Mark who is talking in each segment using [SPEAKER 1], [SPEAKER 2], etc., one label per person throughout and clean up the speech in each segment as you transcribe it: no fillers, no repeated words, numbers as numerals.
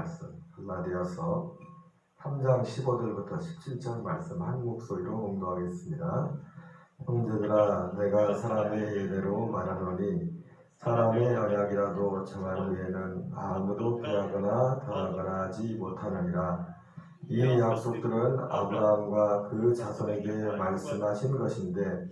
[SPEAKER 1] 말씀, 갈라디아서 3장 15절부터 17절 말씀 한 목소리로 공독하겠습니다. 형제들아, 내가 사람의 예대로 말하노니 사람의 언약이라도 정한 후에는 아무도 피하거나 더하거나 하지 못하느니라. 이 약속들은 아브라함과 그 자손에게 말씀하신 것인데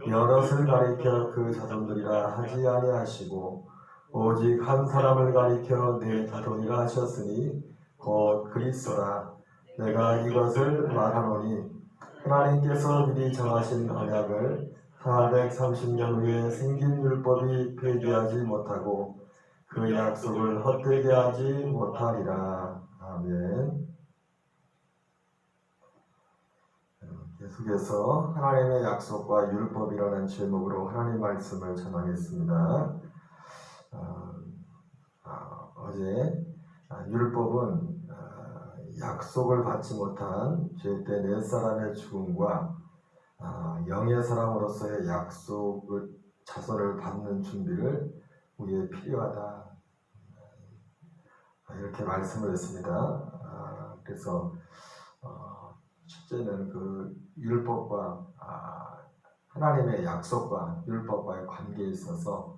[SPEAKER 1] 여럿을 가리켜 그 자손들이라 하지 아니하시고 오직 한 사람을 가리켜 내 자손이라 하셨으니 곧 그리스도라. 내가 이것을 말하노니 하나님께서 미리 정하신 언약을 430년 후에 생긴 율법이 폐기하지 못하고 그 약속을 헛되게 하지 못하리라. 아멘. 계속해서 하나님의 약속과 율법이라는 제목으로 하나님 말씀을 전하겠습니다. 어제 율법은 약속을 받지 못한 죄된 옛사람의 죽음과 영의 사람으로서의 약속을 자손을 받는 준비를 우리의 필요하다, 이렇게 말씀을 했습니다. 그래서 첫째는 그 율법과 하나님의 약속과 율법과의 관계에 있어서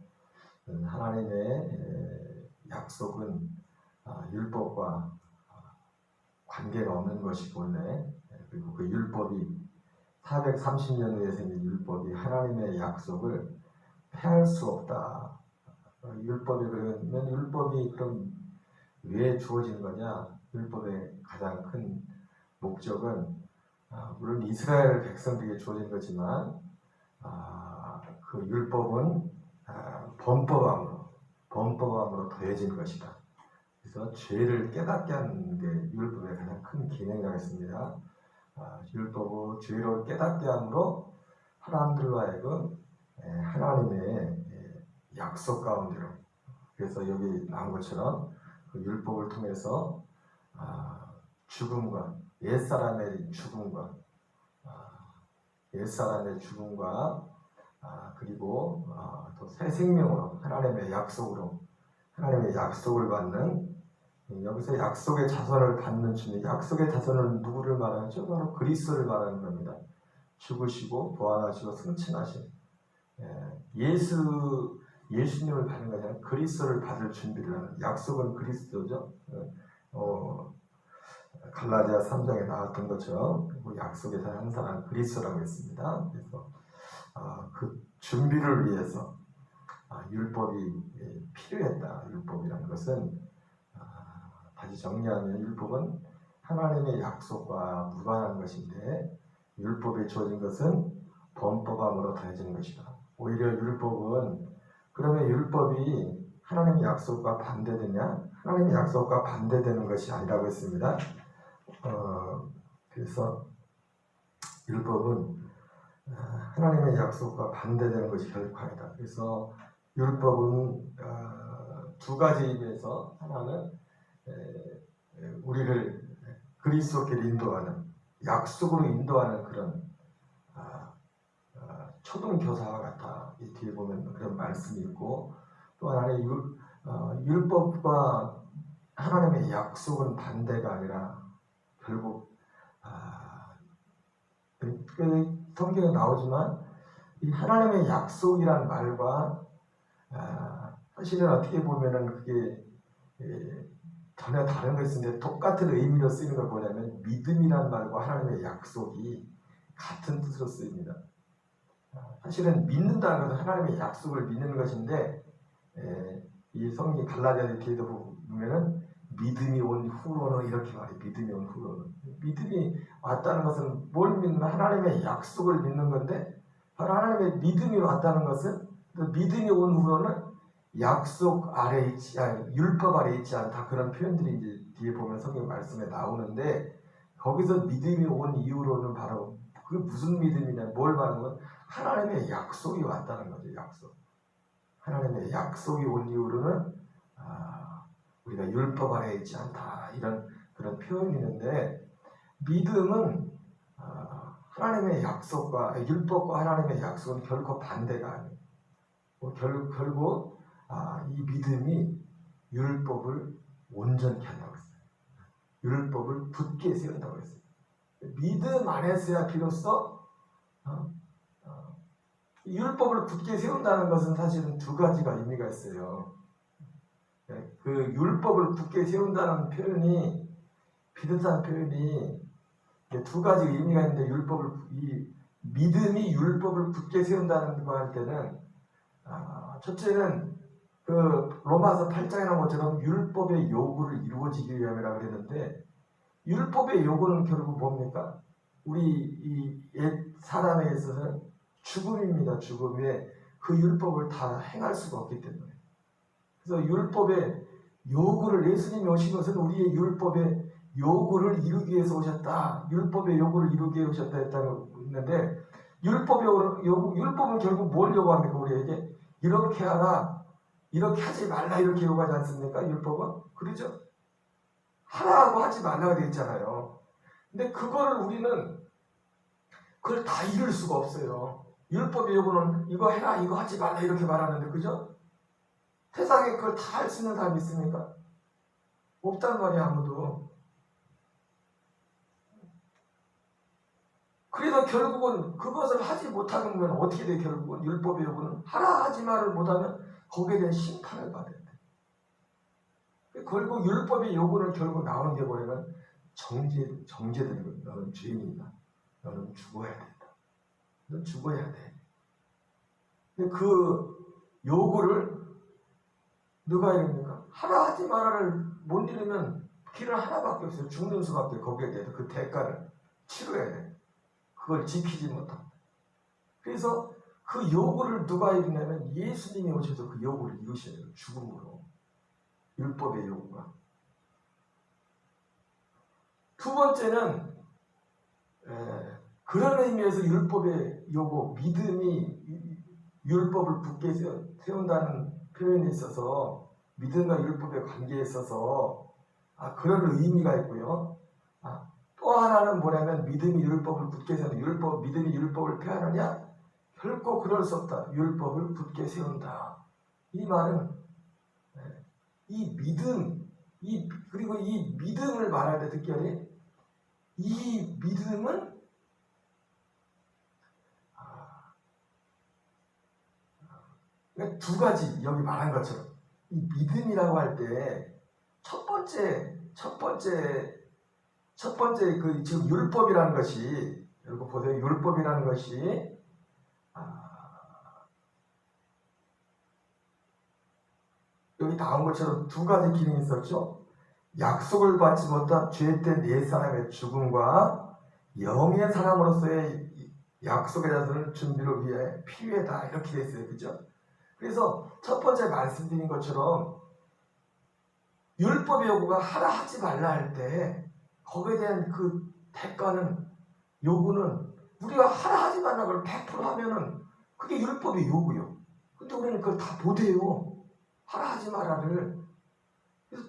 [SPEAKER 1] 하나님의 약속은 율법과 관계가 없는 것이기 때문에, 그리고 그 율법이 430년 후에 생긴 율법이 하나님의 약속을 폐할 수 없다. 율법이 그러면 율법이 그럼 왜 주어지는 거냐? 율법의 가장 큰 목적은 물론 이스라엘 백성들에게 주어진 거지만 그 율법은 범법함으로 더해진 것이다. 그래서 죄를 깨닫게 하는 게 율법의 가장 큰 기능이라고 했습니다. 율법은 죄를 깨닫게 함으로 사람들로 하여금 하나님의 약속 가운데로, 그래서 여기 나온 것처럼 그 율법을 통해서 죽음과 옛사람의 죽음과 그리고 또 새 생명으로 하나님의 약속을 받는, 여기서 약속의 자손을 받는 주님, 약속의 자손은 누구를 말하죠? 바로 그리스도를 말하는 겁니다. 죽으시고 부활하시고 승천하신 예수님을 받는 것이 그리스도를 받을 준비를 하는, 약속은 그리스도죠. 갈라디아 3장에 나왔던 것처럼 약속의 한 사람 그리스도라고 했습니다. 그래서 그 준비를 위해서 율법이 필요했다. 율법이라는 것은 다시 정리하면 율법은 하나님의 약속과 무관한 것인데 율법에 주어진 것은 범법함으로 더해진 것이다. 오히려 율법은, 그러면 율법이 하나님의 약속과 반대되냐? 하나님의 약속과 반대되는 것이 아니라고 했습니다. 그래서 율법은 하나님의 약속과 반대되는 것이 결코 아니다. 그래서 율법은 두 가지 의미에서, 하나는 우리를 그리스도께로 인도하는, 약속으로 인도하는 그런 초등교사와 같아. 이 뒤에 보면 그런 말씀이 있고, 또 하나는 율법과 하나님의 약속은 반대가 아니라 결국 성경에 나오지만 이 하나님의 약속이란 말과 사실은 어떻게 보면은 그게 전혀 다른 것인데 똑같은 의미로 쓰이는 걸 보냐면, 믿음이란 말과 하나님의 약속이 같은 뜻으로 쓰입니다. 사실은 믿는다는 것은 하나님의 약속을 믿는 것인데, 이 성경 갈라디아 뒤에도 보면은 믿음이 온 후로는 이렇게 말해. 믿음이 온 후로는, 믿음이 왔다는 것은 뭘 믿는, 하나님의 약속을 믿는 건데, 바로 하나님의 믿음이 왔다는 것은, 믿음이 온 후로는 약속 아래 있지, 율법 아래 있지 않다, 그런 표현들이 이제 뒤에 보면 성경 말씀에 나오는데, 거기서 믿음이 온 이후로는 바로 그게 무슨 믿음이냐, 뭘 말하는 건 하나님의 약속이 왔다는 거죠. 약속. 하나님의 약속이 온 이후로는 우리가 율법 아래 있지 않다, 이런 그런 표현이 있는데, 믿음은 하나님의 약속과, 율법과 하나님의 약속은 결코 반대가 아니에요. 결국 이 믿음이 율법을 온전케 한다고 했어요. 율법을 굳게 세운다고 했어요. 믿음 안에서야 비로소 율법을 굳게 세운다는 것은 사실은 두 가지가 의미가 있어요. 그 율법을 굳게 세운다는 표현이 비슷한 표현이 두 가지 의미가 있는데 믿음이 율법을 굳게 세운다는 거 할 때는 첫째는 그 로마서 8장에 나온 것처럼 율법의 요구를 이루어지기 위함이라고 그랬는데 율법의 요구는 결국 뭡니까? 우리 이 옛 사람에 있어서는 죽음입니다. 죽음에 그 율법을 다 행할 수가 없기 때문에. 그래서 율법의 요구를 예수님이 오신 것은 우리의 율법의 요구를 이루기 위해서 오셨다. 율법의 요구를 이루기 위해 오셨다 했다고 했는데 율법은 결국 뭘 요구합니까? 우리에게 이렇게 하라, 이렇게 하지 말라 이렇게 요구하지 않습니까? 율법은 그러죠. 하라고 하지 말라고 되어 있잖아요. 근데 우리는 그걸 다 이룰 수가 없어요. 율법의 요구는 이거 해라, 이거 하지 말라 이렇게 말하는데 그죠? 세상에 그걸 다 할 수 있는 사람이 있습니까? 없단 말이야 아무도. 그래서 결국은 그것을 하지 못하면 어떻게 돼? 결국은 율법의 요구는 하라 하지 말을 못하면 거기에 대한 심판을 받아야 돼. 결국 율법의 요구는 결국 나오는 게 뭐냐면 정죄되는 거야. 너는 죄인이다. 너는 죽어야 된다. 넌 죽어야 돼. 근데 그 요구를 누가 이릅니까? 하라 하지 말아를 못 이루면 길은 하나밖에 없어요. 죽는 수밖에. 거기에 대해서 그 대가를 치러야 돼. 그걸 지키지 못하고. 그래서 그 요구를 누가 이루냐면 예수님이 오셔서 그 요구를 이루셔야 돼요. 죽음으로. 율법의 요구가. 두 번째는 그런 의미에서 율법의 요구, 믿음이 율법을 굳게 세운다는 표현에 있어서 믿음과 율법의 관계에 있어서 그런 의미가 있고요. 또 하나는 뭐냐면 믿음이 율법을 굳게 세운다. 믿음이 율법을 폐하느냐? 결코 그럴 수 없다. 율법을 굳게 세운다. 이 말은 이 믿음, 그리고 이 믿음을 말할 때 특별히 이 믿음은 두 가지 여기 말한 것처럼 이 믿음이라고 할 때 첫 번째 그 지금 율법이라는 것이 여러분 보세요. 율법이라는 것이 여기 나온 것처럼 두 가지 기능이 있었죠. 약속을 받지 못한 죄된 옛 사람의 죽음과 영의 사람으로서의 약속의 자손을 준비를 위해 필요하다 이렇게 되어 있어요. 그죠? 그래서 첫 번째 말씀드린 것처럼 율법의 요구가 하라 하지 말라 할 때 거기에 대한 그 대가는 요구는 우리가 하라 하지 말라 걸 100% 하면은 그게 율법의 요구요. 근데 우리는 그걸 다 못해요. 하라 하지 말라를. 그래서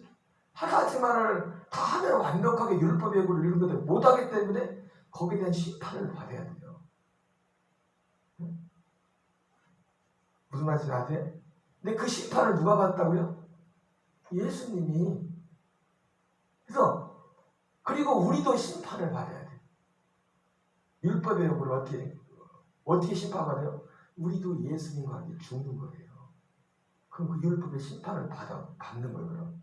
[SPEAKER 1] 하라 하지 말라를 다 하면 완벽하게 율법의 요구를 이루는데 못하기 때문에 거기에 대한 심판을 받아야 돼요. 무슨 말씀 아세요? 근데 그 심판을 누가 받았다고요? 예수님이. 그래서 그리고 우리도 심판을 받아야 돼요. 율법의 요구를 어떻게 심판받아요? 우리도 예수님과 함께 죽는 거예요. 그럼 그 율법의 심판을 받는 거예요.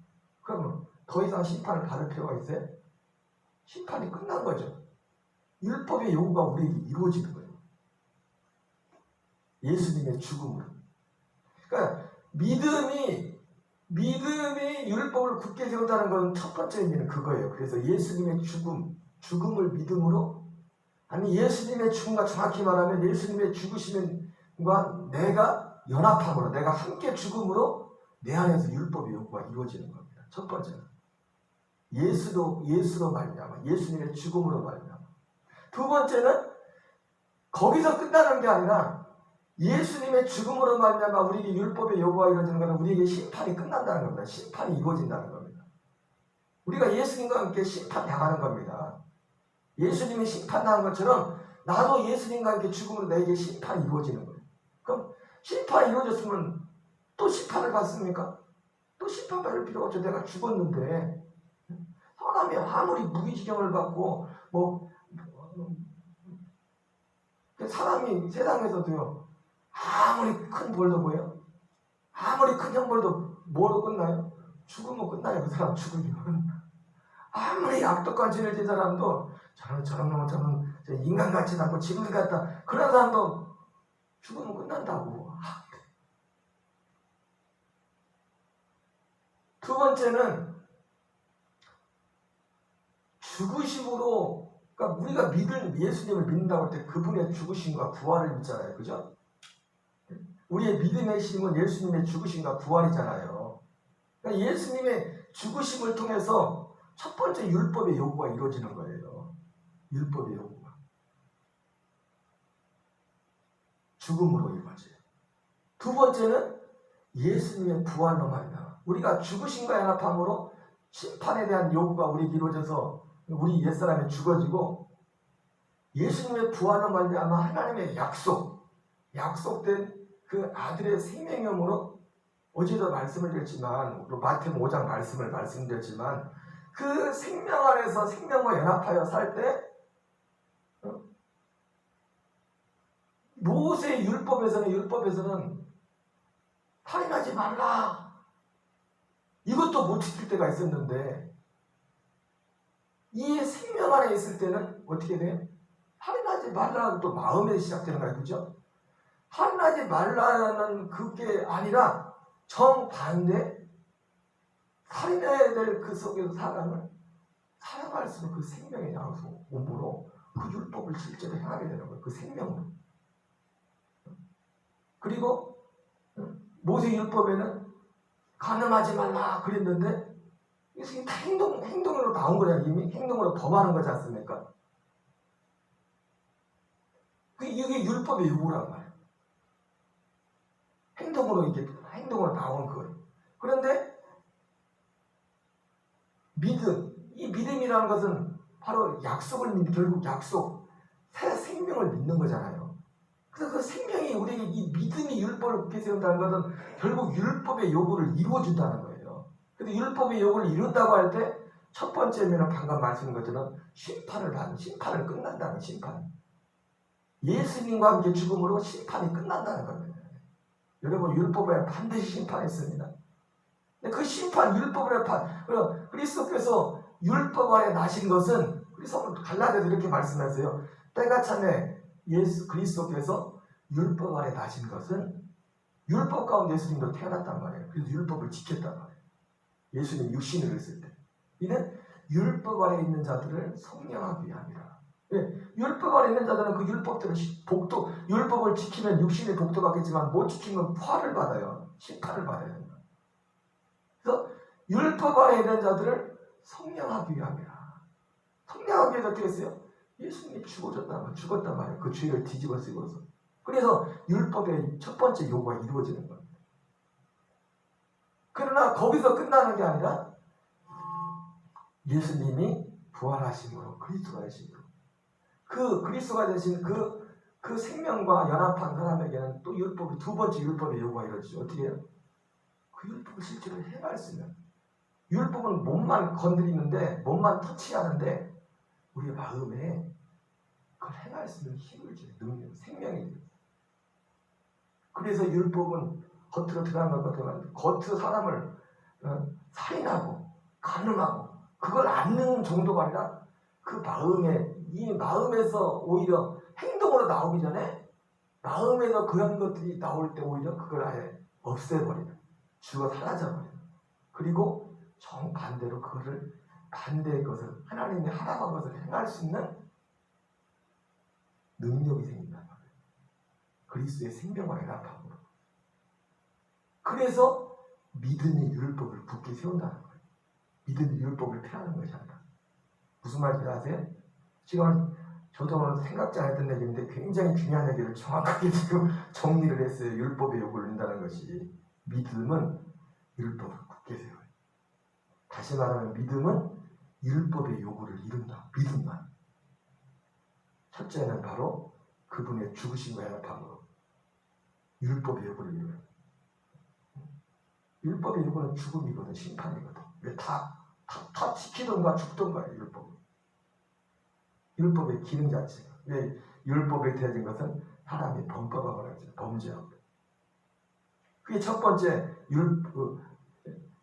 [SPEAKER 1] 그러면 더 이상 심판을 받을 필요가 있어요? 심판이 끝난 거죠. 율법의 요구가 우리에게 이루어지는 거예요. 예수님의 죽음으로. 그러니까 믿음이 율법을 굳게 세운다는 건 첫 번째 의미는 그거예요. 그래서 예수님의 죽음을 믿음으로, 아니 예수님의 죽음과 정확히 말하면 예수님의 죽으심과 내가 연합함으로, 내가 함께 죽음으로 내 안에서 율법의 요구가 이루어지는 겁니다. 첫 번째는 예수로 말미암아, 예수님의 죽음으로 말미암아. 두 번째는 거기서 끝나는 게 아니라 예수님의 죽음으로 말미암아 우리에게 율법의 요구가 이루어지는 것은 우리에게 심판이 끝난다는 겁니다. 심판이 이루어진다는 겁니다. 우리가 예수님과 함께 심판당하는 겁니다. 예수님이 심판당한 것처럼 나도 예수님과 함께 죽음으로 내게 심판이 이루어지는 거예요. 그럼 심판이 이루어졌으면 또 심판을 받습니까? 또 심판받을 필요가 없죠. 내가 죽었는데. 사람이 사람이 아무리 무기징역을 받고 사람이 세상에서도요, 아무리 큰 벌도 뭐예요? 아무리 큰 형벌도 뭐로 끝나요? 죽으면 끝나요. 그 사람 죽으면. 아무리 악독한 죄를 지은 사람도 저런 인간같이 않고 지금 같다, 그런 사람도 죽으면 끝난다고. 두 번째는 죽으심으로, 그러니까 우리가 믿을 예수님을 믿는다고 할 때 그분의 죽으심과 부활을 믿잖아요. 그죠? 우리의 믿음의 힘은 예수님의 죽으심과 부활이잖아요. 그러니까 예수님의 죽으심을 통해서 첫 번째 율법의 요구가 이루어지는 거예요. 율법의 요구가. 죽음으로 이루어져요. 두 번째는 예수님의 부활로 말이야. 우리가 죽으심과 연합함으로 심판에 대한 요구가 우리에게 이루어져서 우리 옛사람이 죽어지고, 예수님의 부활로 말미암아 하나님의 약속된 그 아들의 생명이므로, 어제도 말씀을 드렸지만, 마태복음 5장 말씀드렸지만, 그 생명 안에서 생명과 연합하여 살 때, 모세의 율법에서는 살인하지 말라, 이것도 못 지킬 때가 있었는데, 이 생명 안에 있을 때는 어떻게 돼요? 살인하지 말라는 또 마음에 시작되는 거예요. 그죠? 살인하지 말라는 그게 아니라 정반대, 살인해야 될 그 속에서 사람을 사랑할수록 그 생명의 몸으로 그 율법을 실제로 행하게 되는 거예요. 그 생명으로. 그리고 모세 율법에는 간음하지 말라 그랬는데, 이게 다 행동으로 나온 거잖아요. 이미 행동으로 범하는 거지 않습니까? 이게 율법의 요구란 말이에요. 행동으로 나온 거예요. 그런데 이 믿음이라는 것은 바로 결국 새 생명을 믿는 거잖아요. 그래서 그 생명이 우리에게, 이 믿음이 율법을 굳게 세운다는 것은 결국 율법의 요구를 이루어준다는 거예요. 근데 율법의 요구를 이룬다고 할 때 첫 번째는 방금 말씀드린 것처럼 심판을 끝난다는 심판. 예수님과 함께 죽음으로 심판이 끝난다는 겁니다. 여러분, 율법에 반드시 심판이 있습니다. 그 심판, 율법의 그리스도께서 율법 아래 나신 것은, 그래서 갈라디아서 이렇게 말씀하세요. 때가 차매 예수 그리스도께서 율법 아래 나신 것은, 율법 가운데 예수님도 태어났단 말이에요. 그래서 율법을 지켰단 말이에요. 예수님 육신을 했을 때. 이는 율법 아래 있는 자들을 성령하기 위함이라. 율법 아래 있는 자들은 그 율법을 지키면 육신의 복도 받겠지만, 못 지키면 화를 받아요. 심판을 받아야 된다. 그래서 율법 아래 있는 자들을 성령하기 위함이라. 성령하기 위해서 어떻게 했어요? 예수님이 죽었단 말이에요. 그 죄를 뒤집어 쓰고서. 그래서 율법의 첫 번째 요구가 이루어지는 겁니다. 그러나 거기서 끝나는 게 아니라, 예수님이 부활하심으로, 그리스도가 되심으로, 그 그리스도가 되신 그 생명과 연합한 사람에게는 또 두 번째 율법의 요구가 이루어지죠. 어떻게 해요? 그 율법을 실제로 행할 수 있는. 율법은 몸만 건드리는데, 몸만 터치하는데, 우리의 마음에 그걸 행할 수 있는 힘을 주는 능력, 생명이 돼요. 그래서 율법은 겉으로 드러난 것 같지만, 겉으로 사람을 살인하고 간음하고 그걸 안는 정도가 아니라, 그 이 마음에서 오히려 행동으로 나오기 전에, 마음에서 그런 것들이 나올 때 오히려 그걸 아예 없애버리는, 죽어 사라져버리는. 그리고 정반대로 반대의 것을, 하나님이 하라고 한 것을 행할 수 있는 능력이 생긴단 말이에요. 그리스도의 생명과 연합함으로. 그래서 믿음이 율법을 굳게 세운다는 거예요. 믿음이 율법을 폐하는 것이 아니라. 무슨 말인지 아세요? 지금 저도 오늘 생각지 않았던 얘기인데, 굉장히 중요한 얘기를 정확하게 지금 정리를 했어요. 율법의 요구를 이룬다는 것이. 믿음은 율법을 굳게 세워요. 다시 말하면 믿음은 율법의 요구를 이룬다. 믿음만. 첫째는 바로 그분의 죽으심과 연합함으로 율법의 요구를 이루어요. 율법의 요구는 죽음이거든, 심판이거든. 왜? 다 다 지키던가 죽던가 율법의 기능 자체가. 왜 율법이 되어진 것은 사람이 범법하고 범죄하고. 그게 첫 번째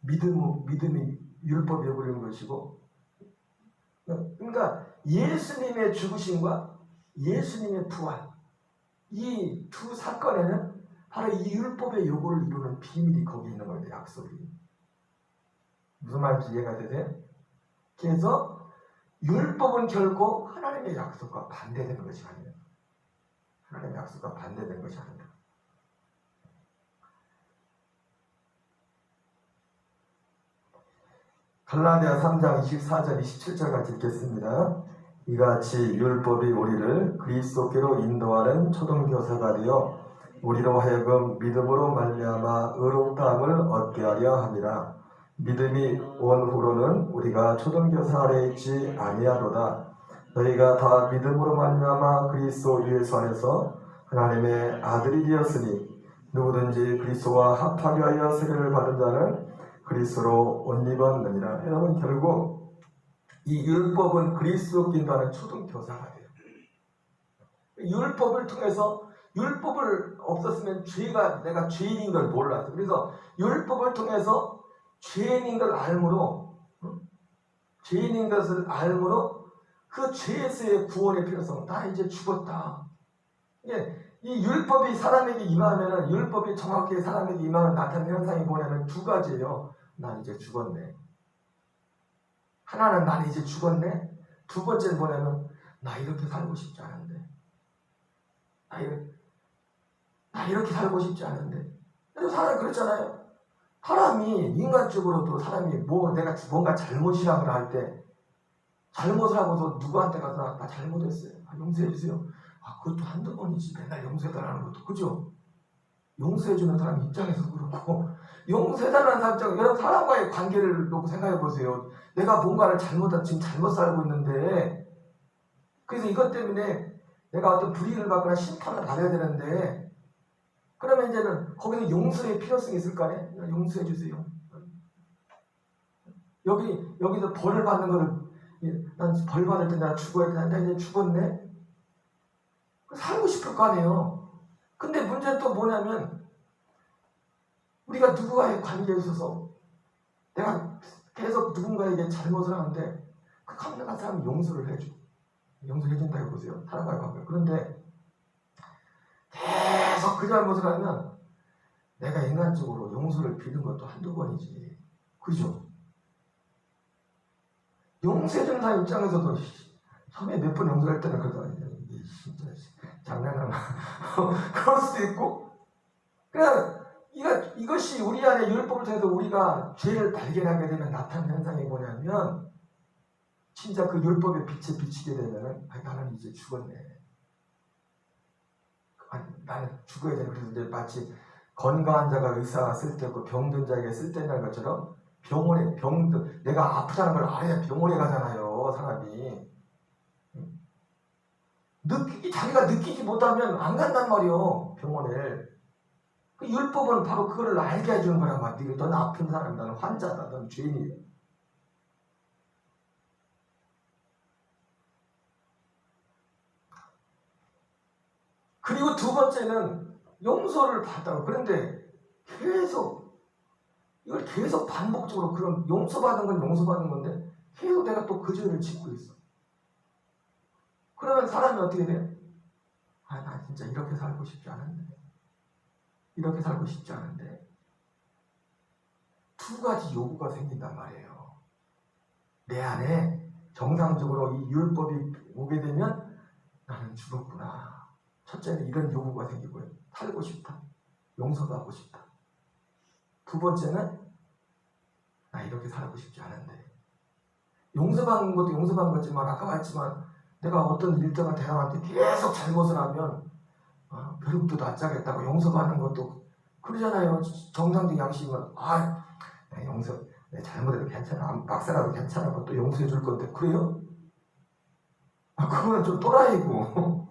[SPEAKER 1] 믿음이 율법이 되어버리는 것이고, 그러니까 예수님의 죽으심과 예수님의 부활, 이 두 사건에는 바로 이 율법의 요구를 이루는 비밀이 거기 있는 거예요. 약속이. 무슨 말인지 이해가 되세요? 그래서 율법은 결코 하나님의 약속과 반대되는 것이 아니에요. 하나님의 약속과 반대되는 것이 아닙니다. 갈라디아 3장 24절 27절까지 읽겠습니다. 이같이 율법이 우리를 그리스도께로 인도하는 초등교사가 되어 우리로 하여금 믿음으로 말미암아 의롭다함을 얻게 하려 함이라. 믿음이 온 후로는 우리가 초등교사 아래에 있지 아니하도다. 너희가 다 믿음으로 말미암아 그리스도 예수 안에서 하나님의 아들이 되었으니 누구든지 그리스도와 합하게 하여 세례를 받은 자는 그리스도로 옷 입었느니라. 여러분, 결국 이 율법은 그리스도께 인도하는 초등교사가 돼요. 율법을 통해서, 율법을 없었으면 내가 죄인인 걸 몰랐어. 그래서 율법을 통해서 죄인인 걸 알므로, 죄인인 것을 알므로 그 죄에서의 구원의 필요성, 나 이제 죽었다. 이 율법이 사람에게 임하면은, 율법이 정확히 사람에게 임하면 나타나는 현상이 뭐냐면 두 가지예요. 난 이제 죽었네. 하나는 난 이제 죽었네. 두 번째는 뭐냐면 나 이렇게 살고 싶지 않은데. 나 이렇게 살고 싶지 않은데. 그래서 사람이 그렇잖아요. 사람이 인간적으로도 사람이 내가 뭔가 잘못이라고 할 때, 잘못을 하고도 누구한테 가서 나 잘못했어요. 용서해주세요. 그것도 한두 번이지. 맨날 용서해달라는 것도. 그죠? 용서해주는 사람 입장에서 그렇고, 용서해달라는 사람 입장에서, 여러분, 사람과의 관계를 놓고 생각해보세요. 내가 뭔가를 지금 잘못 살고 있는데, 그래서 이것 때문에 내가 어떤 불이익을 받거나 심판을 받아야 되는데, 그러면 이제는 거기서 용서의 필요성이 있을 거 아니에요? 용서해주세요. 여기서 벌을 받는 거를, 난 벌 받을 때 내가 죽어야 되는데, 나 이제 죽었네? 살고 싶을 거 아니에요? 근데 문제는 또 뭐냐면, 우리가 누구와의 관계에 있어서 내가 계속 누군가에게 잘못을 하는데 그 강력한 사람이 용서를 해줘. 용서해준다고 보세요. 사람과의 관계. 그런데 계속 그 잘못을 하면 내가 인간적으로 용서를 빌는 것도 한두 번이지. 그죠? 용서해주는 사람 입장에서도 처음에 몇 번 용서할 때는 그러다 이게 진짜 장난하나 그럴 수도 있고, 그냥 이것이 우리 안에 율법을 통해서 우리가 죄를 발견하게 되면 나타나는 현상이 뭐냐면, 진짜 그 율법의 빛에 비치게 되면은 나는 이제 죽었네. 나는 죽어야 되는. 그래서 이제 마치 건강한 자가 의사가 쓸 때 없고 병든 자에게 쓸 때 있는 것처럼 내가 아프다는 걸 알아야 병원에 가잖아요, 사람이. 자기가 느끼지 못하면 안 간단 말이에요, 병원에. 그 율법은 바로 그거를 알게 해주는 거란 말이야. 넌 아픈 사람이다. 넌 환자다. 넌 죄인이다. 그리고 두 번째는 용서를 받아. 그런데 이걸 계속 반복적으로, 그런 용서받은 건 용서받는 건데 계속 내가 또 그 죄를 짓고 있어. 그러면 사람이 어떻게 돼? 나 진짜 이렇게 살고 싶지 않은데. 이렇게 살고 싶지 않은데. 두 가지 요구가 생긴단 말이에요. 내 안에 정상적으로 이 율법이 오게 되면 나는 죽었구나. 첫째는 이런 요구가 생기고요. 살고 싶다. 용서도 하고 싶다. 두 번째는 나 이렇게 살고 싶지 않은데. 용서받는 것도 용서받는 거지만, 아까 말했지만 내가 어떤 일정한 대상한테 계속 잘못을 하면 벼룩도 낮자겠다고 용서받는 것도 그러잖아요. 정상적 양심은 내 잘못해도 괜찮아. 막사라도 괜찮아. 또 용서해 줄 건데. 그래요? 그거는 좀 또라이고.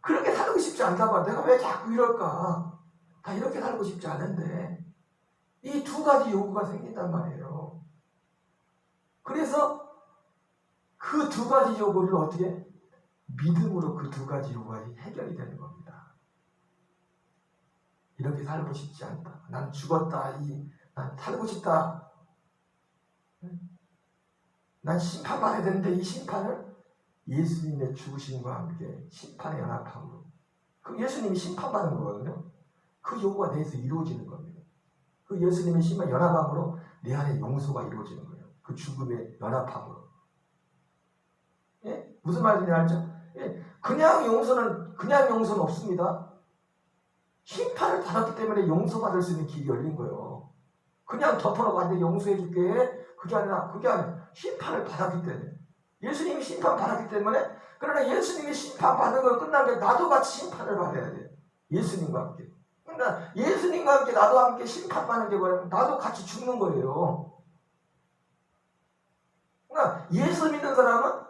[SPEAKER 1] 그렇게 살고 싶지 않단 말이야. 내가 왜 자꾸 이럴까? 다 이렇게 살고 싶지 않은데. 이 두 가지 요구가 생긴단 말이에요. 그래서 그 두 가지 요구를 어떻게? 믿음으로 그 두 가지 요구가 해결이 되는 겁니다. 이렇게 살고 싶지 않다. 난 죽었다. 난 살고 싶다. 난 심판받아야 되는데 이 심판을 예수님의 죽으심과 함께 심판의 연합함으로. 그 예수님이 심판받는 거거든요. 그 요구가 내에서 이루어지는 겁니다. 그 예수님의 심판 연합함으로 내 안에 용서가 이루어지는 거예요. 그 죽음의 연합함으로. 예? 무슨 말인지 알죠? 예? 그냥 용서는 없습니다. 심판을 받았기 때문에 용서받을 수 있는 길이 열린 거예요. 그냥 덮어놓고 한테 용서해 줄게. 그게 아니라 심판을 받았기 때문에. 예수님이 심판 받았기 때문에. 그러나 예수님이 심판 받은 걸 끝난 게 나도 같이 심판을 받아야 돼. 예수님과 함께. 그러니까 예수님과 함께 나도 함께 심판받는 게 뭐냐면 나도 같이 죽는 거예요. 그러니까 예수 믿는 사람은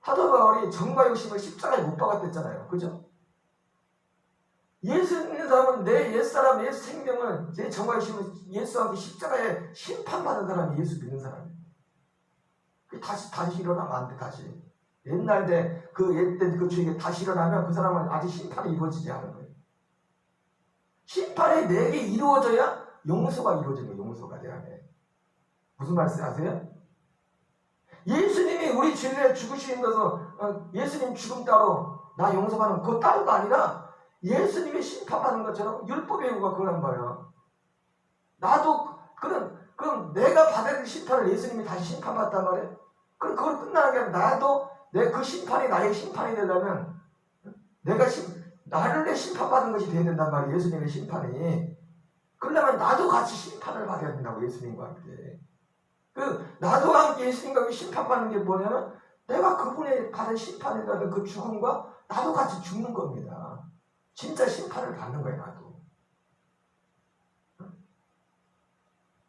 [SPEAKER 1] 사도 바울이 정과 욕심을 십자가에 못 박았댔잖아요. 그죠? 예수 믿는 사람은 내 옛사람, 옛 생명을, 내 정과 욕심을 예수와 함께 십자가에 심판받는 사람이 예수 믿는 사람이에요. 다시 일어나면 안 돼, 다시. 옛날 그 죄에 다시 일어나면 그 사람은 아직 심판이 이루어지지 않은 거예요. 심판이 내게 이루어져야 용서가 이루어지는 거예요, 용서가 내 안에. 무슨 말씀 아세요? 예수님이 우리 죄에 죽으시는 것은 예수님 죽음 따로 나 용서받는 그 따로가 아니라 예수님이 심판받는 것처럼 율법의 요구가 그거란 말이야. 나도 그럼 내가 받을 심판을 예수님이 다시 심판받단 말이야. 그럼 그걸 끝나는 게 아니라 나도 그 심판이 나의 심판이 되려면 나를 내 심판받는 것이 돼야 된단 말이야. 예수님의 심판이. 그러려면 나도 같이 심판을 받아야 된다고 예수님과 함께. 나도 함께 예수님과 함께 심판받는 게 뭐냐면 내가 그분의 받은 심판이라든 그 죽음과 나도 같이 죽는 겁니다. 진짜 심판을 받는 거예요, 나도.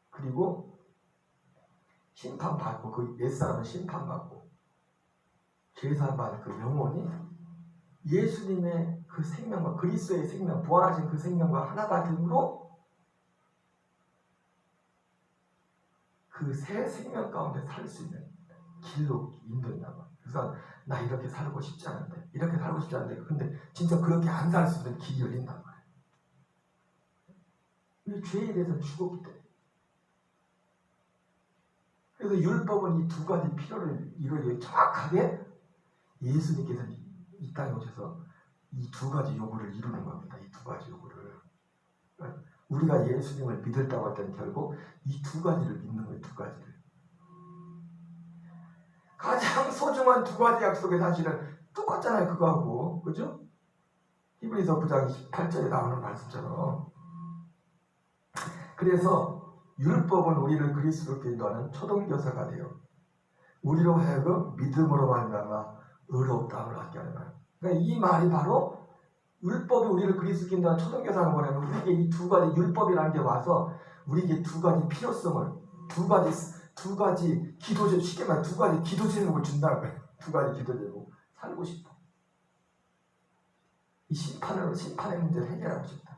[SPEAKER 1] 그리고 심판받고 그 옛사람은 심판받고 죄사받은 그 영혼이 예수님의 그 생명과 그리스도의 생명, 부활하신 그 생명과 하나가 됨으로 그 새 생명 가운데 살 수 있는 길로 인도한다고. 그래서 나 이렇게 살고 싶지 않은데, 근데 진짜 그렇게 안 살 수 있는 길이 열린단 말이에요. 이 죄에 대해서 죽었기 때문에. 그래서 율법은 이 두 가지 필요를 이루기 정확하게 예수님께서 이 땅에 오셔서 이 두 가지 요구를 이루는 겁니다. 이 두 가지 요구를. 우리가 예수님을 믿었다고 할 때는 결국 이 두 가지를 믿는 거예요. 두 가지를. 가장 소중한 두 가지 약속의 사실은 똑같잖아요. 그거하고. 그죠? 히브리서 9장 28절에 나오는 말씀처럼. 그래서 율법은 우리를 그리스도께 인도하는 초등교사가 되어 우리로 하여금 믿음으로 말미암아 의롭다함을 얻게 하는 거예요. 그러니까 이 말이 바로 율법이 우리를 그리스도께 인도하는 초등교사가 뭐냐면 우리에게 이 두 가지 율법이라는 게 와서 우리에게 두 가지 필요성을 두 가지 기도제목, 쉽게 말해 두 가지 기도제목을 준다는 거예요. 두 가지 기도제목. 살고 싶어. 이 심판의 문제를 해결하고 싶다.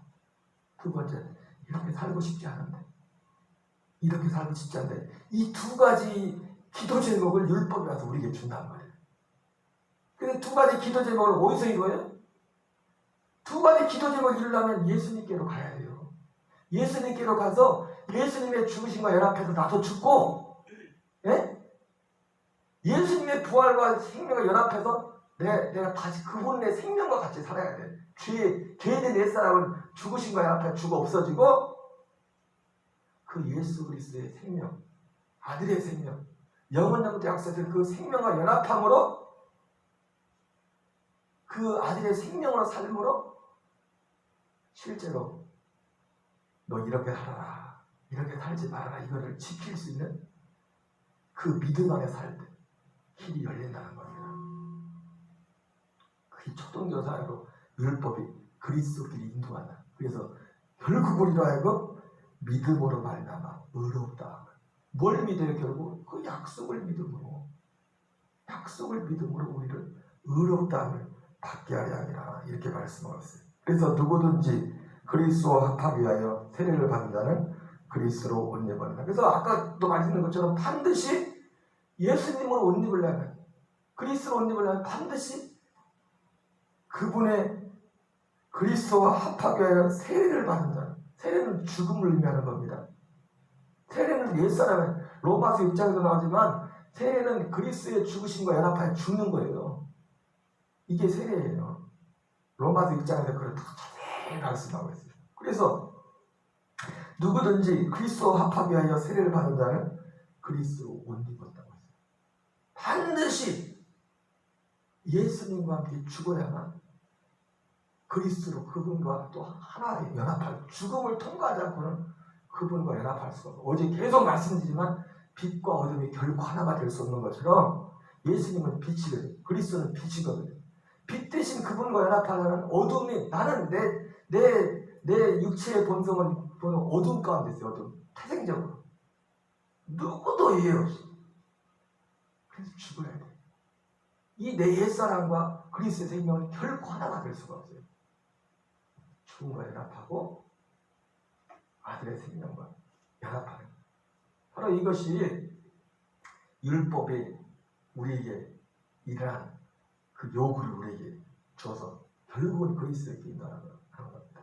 [SPEAKER 1] 두 번째, 이렇게 살고 싶지 않은데. 이 두 가지 기도제목을 율법이 와서 우리에게 준단 말이에요. 근데 두 가지 기도제목을 어디서 이루어요? 두 가지 기도제목을 이루려면 예수님께로 가야 돼요. 예수님께로 가서 예수님의 죽으심과 연합해서 나도 죽고, 예? 예수님의 부활과 생명과 연합해서 내가 다시 그분의 생명과 같이 살아야 돼. 죄된 옛사람은 죽으심과 연합해 죽어 없어지고 그 예수 그리스도의 생명, 아들의 생명, 영원전부터 약속된 그 생명과 연합함으로 그 아들의 생명으로 삶으로 실제로 너 이렇게 살아라, 이렇게 살지 말아라 이거를 지킬 수 있는 그 믿음 안에 살 때 길이 열린다는 겁니다. 그게 초등교사이고 율법이 그리스도끼리 인도한다. 그래서 결국 우리로 하여금 믿음으로 말미암아 의롭다. 뭘 믿어요? 결국 그 약속을 믿음으로 우리를 의롭다함을 받게 하려 함이라 이렇게 말씀하셨어요. 그래서 누구든지 그리스도와 합하기 위하여 세례를 받는 자는 그리스도로 옷 입어라. 그래서 아까도 말씀드린 것처럼 반드시 예수님으로 옷 입으려면, 그리스도로 옷 입으려면 반드시 그분의 그리스도와 합하게 하여 세례를 받는 자. 세례는 죽음을 의미하는 겁니다. 세례는 옛사람의 로마서 6장에도 나오지만 세례는 그리스도의 죽으심과 연합하여 죽는 거예요. 이게 세례예요. 로마서 6장에서 그걸 더 자세히 말씀하고 있어요. 그래서 누구든지 그리스도와 합하게 하여 세례를 받는 자는 그리스도로 옷 입었다고 했어요. 반드시 예수님과 함께 죽어야만 그리스도로 그분과 또 하나의 연합할, 죽음을 통과하지 않고는 그분과 연합할 수가 없어요. 어제 계속 말씀드리지만 빛과 어둠이 결코 하나가 될 수 없는 것처럼 예수님은 빛이거든요. 그리스도는 빛이거든요. 빛 대신 그분과 연합하려면 어둠이, 나는 내 육체의 본성은 어둠 가운데 있어요. 어둠. 태생적으로. 누구도 이해 없어. 그래서 죽어야 돼. 이 내 옛사람과 그리스도의 생명은 결코 하나가 될 수가 없어요. 죽음과 연합하고 아들의 생명과 연합하는, 바로 이것이 율법이 우리에게 일어난 그 요구를 우리에게 줘서 결국은 그리스도에게 인도하는 겁니다.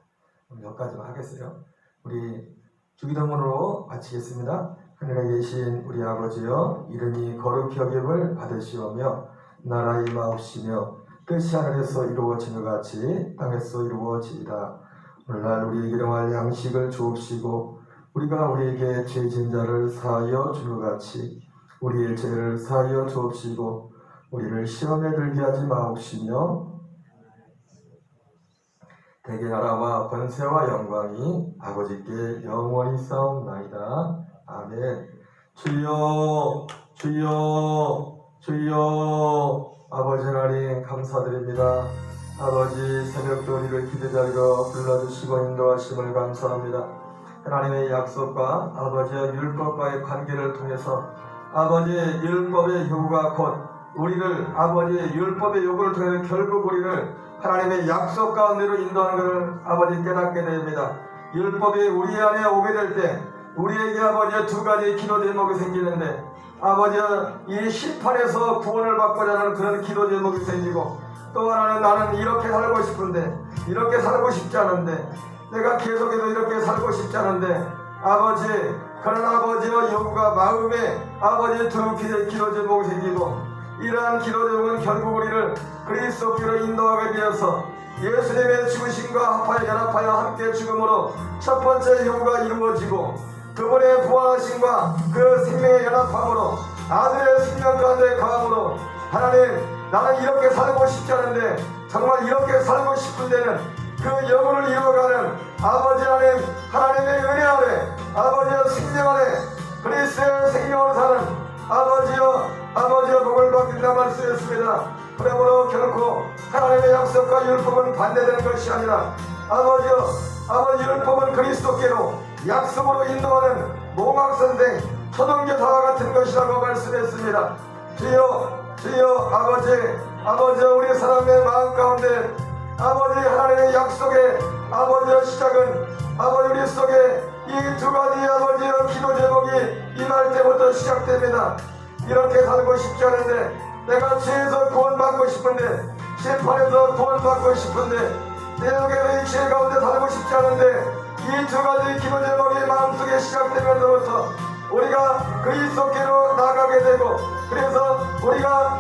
[SPEAKER 1] 그럼 여기까지만 하겠어요. 우리 주기도문으로 마치겠습니다. 하늘에 계신 우리 아버지여, 이름이 거룩히 여김을 받으시오며 나라의 임하옵시며 뜻이 하늘에서 이루어지는 것 같이 땅에서 이루어지이다. 오늘날 우리에게 일용할 양식을 주옵시고 우리가 우리에게 죄진 자를 사하여 주는 것 같이 우리의 죄를 사하여 주옵시고 우리를 시험에 들게 하지 마옵시며 대개 나라와 권세와 영광이 아버지께 영원히 싸움나이다. 아멘. 주여 주여 주여. 아버지 하나님 감사드립니다. 아버지 새벽도 우리를 기대자리로 불러주시고 인도하심을 감사합니다. 하나님의 약속과 아버지의 율법과의 관계를 통해서 아버지의 율법의 요구가 곧 우리를, 아버지의 율법의 요구를 통해서 결국 우리를 하나님의 약속 가운데로 인도하는 것을 아버지 깨닫게 됩니다. 율법이 우리 안에 오게 될 때 우리에게 아버지의 두 가지 기도 제목이 생기는데, 아버지 이 심판에서 구원을 받고자 하는 그런 기도 제목이 생기고, 또 하나는 나는 이렇게 살고 싶은데 이렇게 살고 싶지 않은데, 내가 계속해서 이렇게 살고 싶지 않은데 아버지, 그런 아버지의 요구가 마음에 아버지의 두 기도 제목이 생기고, 이러한 기도 제목은 결국 우리를 그리스도께로 인도하게 되어서 예수님의 죽으심과 합하여 연합하여 함께 죽음으로 첫 번째 요구가 이루어지고, 그분의 부활하심과 그 생명의 연합함으로 아들의 생명 가운데 가함으로, 하나님 나는 이렇게 살고 싶지 않은데 정말 이렇게 살고 싶은 데는 그 영혼을 이루어가는 아버지 하나님, 하나님의 은혜 아래, 아버지의 생명 아래 그리스도의 생명으로 사는 아버지의 복을 받긴다 말씀했습니다. 그러므로 결코 하나님의 약속과 율법은 반대되는 것이 아니라 아버지 율법은 그리스도께로 약속으로 인도하는 몽학선생 초등교사와 같은 것이라고 말씀했습니다. 주여 아버지 우리 사람의 마음 가운데 아버지 하나님의 약속의 아버지의 시작은 아버지 우리 속에 이 두 가지 아버지의 기도 제목이 임할 때부터 시작됩니다. 이렇게 살고 싶지 않은데, 내가 죄에서 구원받고 싶은데, 심판에서 구원받고 싶은데, 내 영의 죄 가운데 살고 싶지 않은데, 이 두 가지 기도 제목이 마음속에 시작되면서부터 우리가 그리스도께로 나가게 되고, 그래서 우리가